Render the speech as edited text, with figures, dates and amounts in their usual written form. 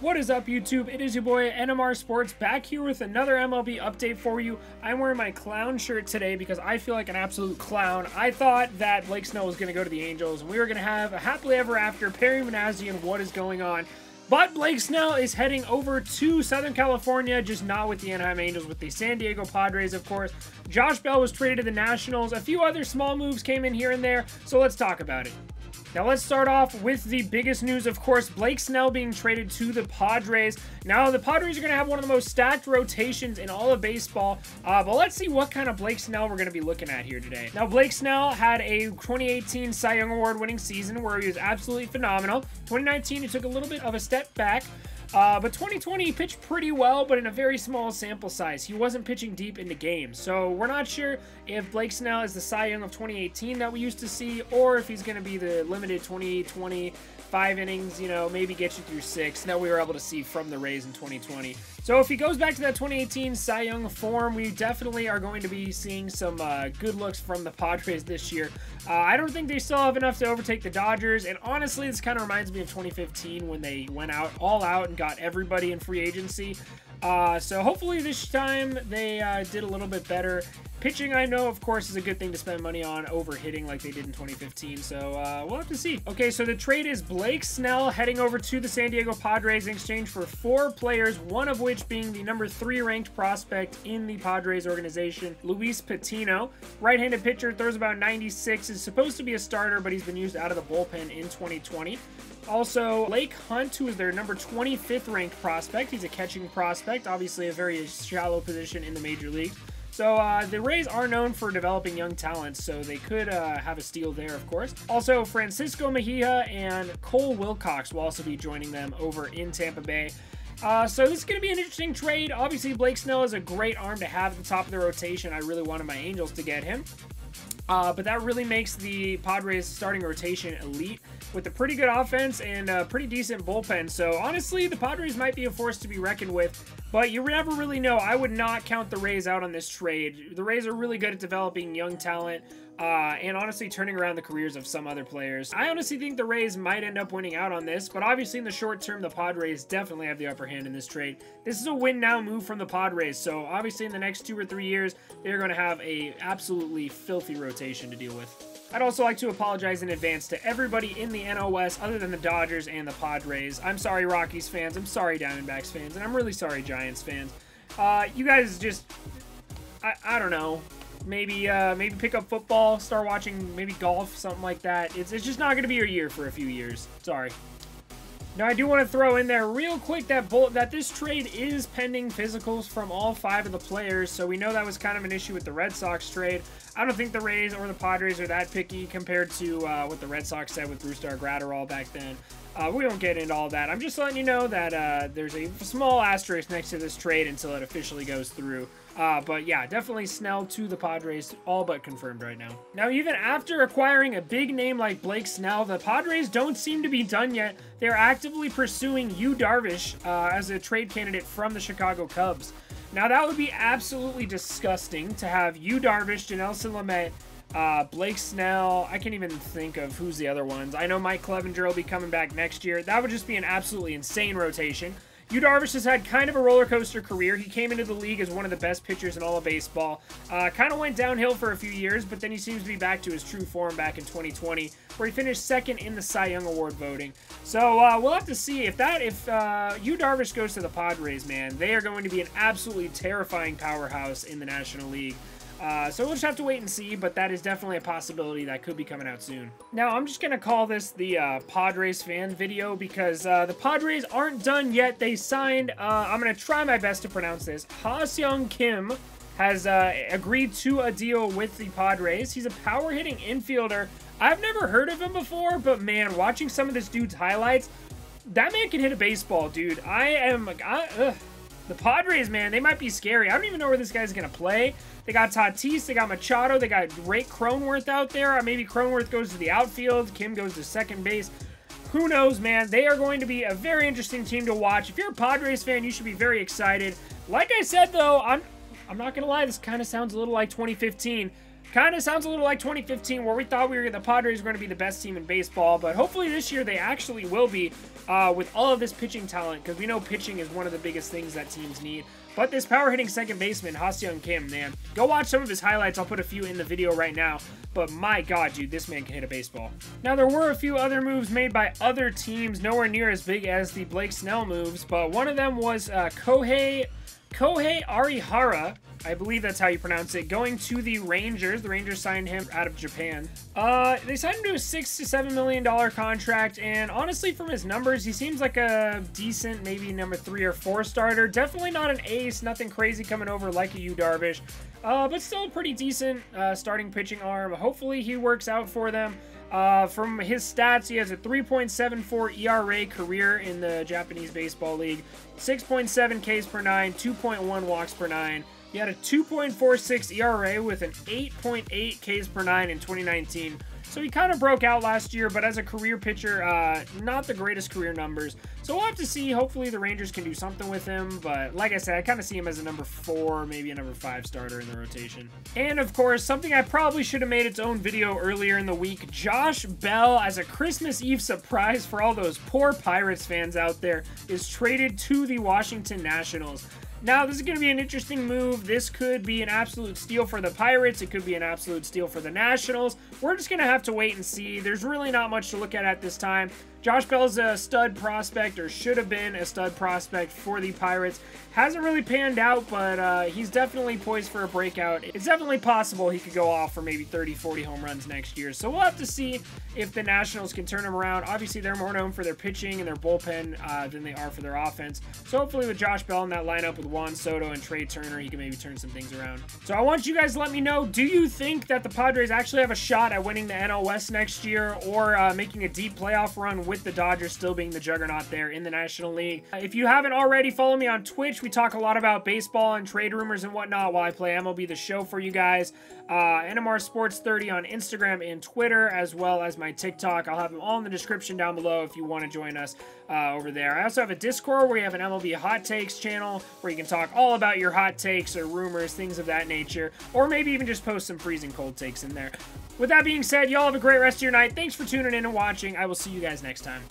What is up, YouTube? It is your boy NMR Sports back here with another MLB update for you. I'm wearing my clown shirt today because I feel like an absolute clown. I thought that Blake Snell was going to go to the Angels and we were going to have a happily ever after Perry Minasian and what is going on. But Blake Snell is heading over to Southern California, just not with the Anaheim Angels, with the San Diego Padres, of course. Josh Bell was traded to the Nationals. A few other small moves came in here and there, so let's talk about it. Now let's start off with the biggest news, of course, Blake Snell being traded to the Padres. Now the Padres are going to have one of the most stacked rotations in all of baseball, but let's see what kind of Blake Snell we're going to be looking at here today. Now Blake Snell had a 2018 Cy Young Award winning season where he was absolutely phenomenal. 2019 he took a little bit of a step back. But 2020 he pitched pretty well, but in a very small sample size. He wasn't pitching deep into games. So we're not sure if Blake Snell is the Cy Young of 2018 that we used to see, or if he's going to be the limited 2020 5 innings, you know, maybe get you through 6 that we were able to see from the Rays in 2020. So if he goes back to that 2018 Cy Young form, we definitely are going to be seeing some good looks from the Padres this year. I don't think they still have enough to overtake the Dodgers, and honestly, this kind of reminds me of 2015 when they went all out and got everybody in free agency. So hopefully this time they did a little bit better. Pitching, I know, of course, is a good thing to spend money on over hitting like they did in 2015, so we'll have to see. Okay, so the trade is Blake Snell heading over to the San Diego Padres in exchange for 4 players, one of which being the number 3 ranked prospect in the Padres organization, Luis Patino. Right-handed pitcher, throws about 96, is supposed to be a starter, but he's been used out of the bullpen in 2020. Also, Lake Hunt, who is their number 25th ranked prospect. He's a catching prospect, obviously a very shallow position in the major leagues. So the Rays are known for developing young talents, so they could have a steal there, of course. Also, Francisco Mejia and Cole Wilcox will also be joining them over in Tampa Bay. So this is going to be an interesting trade. Obviously, Blake Snell is a great arm to have at the top of the rotation. I really wanted my Angels to get him. But that really makes the Padres starting rotation elite with a pretty good offense and a pretty decent bullpen. So honestly, the Padres might be a force to be reckoned with, but you never really know. I would not count the Rays out on this trade. The Rays are really good at developing young talent and honestly turning around the careers of some other players. I honestly think the Rays might end up winning out on this, but obviously in the short term, the Padres definitely have the upper hand in this trade. This is a win now move from the Padres, so obviously in the next 2 or 3 years, they're going to have a absolutely filthy rotation to deal with. I'd also like to apologize in advance to everybody in the NL West other than the Dodgers and the Padres. I'm sorry, Rockies fans. I'm sorry, Diamondbacks fans. And I'm really sorry, Giants fans. You guys just, I don't know. Maybe pick up football, start watching maybe golf, something like that. It's just not going to be your year for a few years. Sorry. Now, I do want to throw in there real quick that this trade is pending physicals from all 5 of the players, so we know that was kind of an issue with the Red Sox trade. I don't think the Rays or the Padres are that picky compared to what the Red Sox said with Brusdar Graterol back then. We won't get into all that. I'm just letting you know that there's a small asterisk next to this trade until it officially goes through. But yeah, definitely Snell to the Padres, all but confirmed right now. Now, even after acquiring a big name like Blake Snell, the Padres don't seem to be done yet. They're actively pursuing Yu Darvish as a trade candidate from the Chicago Cubs. Now, that would be absolutely disgusting to have Yu Darvish, Janelson Lamet, Blake Snell. I can't even think of who's the other ones. I know Mike Clevenger will be coming back next year. That would just be an absolutely insane rotation. Yu Darvish has had kind of a roller coaster career. He came into the league as one of the best pitchers in all of baseball. Kind of went downhill for a few years, but then he seems to be back to his true form back in 2020, where he finished 2nd in the Cy Young Award voting. So we'll have to see if Yu Darvish goes to the Padres, man. They are going to be an absolutely terrifying powerhouse in the National League. So we'll just have to wait and see, but that is definitely a possibility that could be coming out soon. Now, I'm just going to call this the Padres fan video because the Padres aren't done yet. They signed, I'm going to try my best to pronounce this, Haseyong Kim has agreed to a deal with the Padres. He's a power-hitting infielder. I've never heard of him before, but man, watching some of this dude's highlights, that man can hit a baseball, dude. The Padres, man, they might be scary. I don't even know where this guy's going to play. They got Tatis, they got Machado, they got Drake Cronenworth out there. Maybe Cronenworth goes to the outfield, Kim goes to second base. Who knows, man? They are going to be a very interesting team to watch. If you're a Padres fan, you should be very excited. Like I said, though, I'm not going to lie, this kind of sounds a little like 2015. Kind of sounds a little like 2015, where we thought the Padres were going to be the best team in baseball, but hopefully this year they actually will be with all of this pitching talent, because we know pitching is one of the biggest things that teams need. But this power-hitting second baseman, Haseyong Kim, man, go watch some of his highlights. I'll put a few in the video right now. But my God, dude, this man can hit a baseball. Now, there were a few other moves made by other teams, nowhere near as big as the Blake Snell moves, but one of them was Koji Uehara, I believe that's how you pronounce it, going to the Rangers. The Rangers signed him out of Japan. They signed him to a $6 to $7 million contract, and honestly, from his numbers, he seems like a decent, maybe number 3 or 4 starter. Definitely not an ace, nothing crazy coming over like a Darvish, but still a pretty decent starting pitching arm. Hopefully, he works out for them. From his stats, he has a 3.74 ERA career in the Japanese Baseball League, 6.7 Ks per 9, 2.1 walks per 9. He had a 2.46 ERA with an 8.8 Ks per 9 in 2019. So he kind of broke out last year, but as a career pitcher, not the greatest career numbers. So we'll have to see. Hopefully the Rangers can do something with him. But like I said, I kind of see him as a number 4, maybe a number 5 starter in the rotation. And of course, something I probably should have made its own video earlier in the week. Josh Bell, as a Christmas Eve surprise for all those poor Pirates fans out there, is traded to the Washington Nationals. Now, this is going to be an interesting move. This could be an absolute steal for the Pirates. It could be an absolute steal for the Nationals. We're just going to have to wait and see. There's really not much to look at this time. Josh Bell's a stud prospect, or should have been a stud prospect for the Pirates. Hasn't really panned out, but he's definitely poised for a breakout. It's definitely possible he could go off for maybe 30, 40 home runs next year. So we'll have to see if the Nationals can turn him around. Obviously, they're more known for their pitching and their bullpen than they are for their offense. So hopefully with Josh Bell in that lineup with Juan Soto and Trey Turner, he can maybe turn some things around. So I want you guys to let me know, do you think that the Padres actually have a shot at winning the NL West next year, or making a deep playoff run with the Dodgers still being the juggernaut there in the National League? If you haven't already, follow me on Twitch. We talk a lot about baseball and trade rumors and whatnot while I play MLB The Show for you guys. NMR Sports 30 on Instagram and Twitter, as well as my TikTok. I'll have them all in the description down below if you want to join us over there. I also have a Discord where we have an MLB Hot Takes channel where you can talk all about your hot takes or rumors, things of that nature, or maybe even just post some freezing cold takes in there. With that being said, y'all have a great rest of your night. Thanks for tuning in and watching. I will see you guys next time.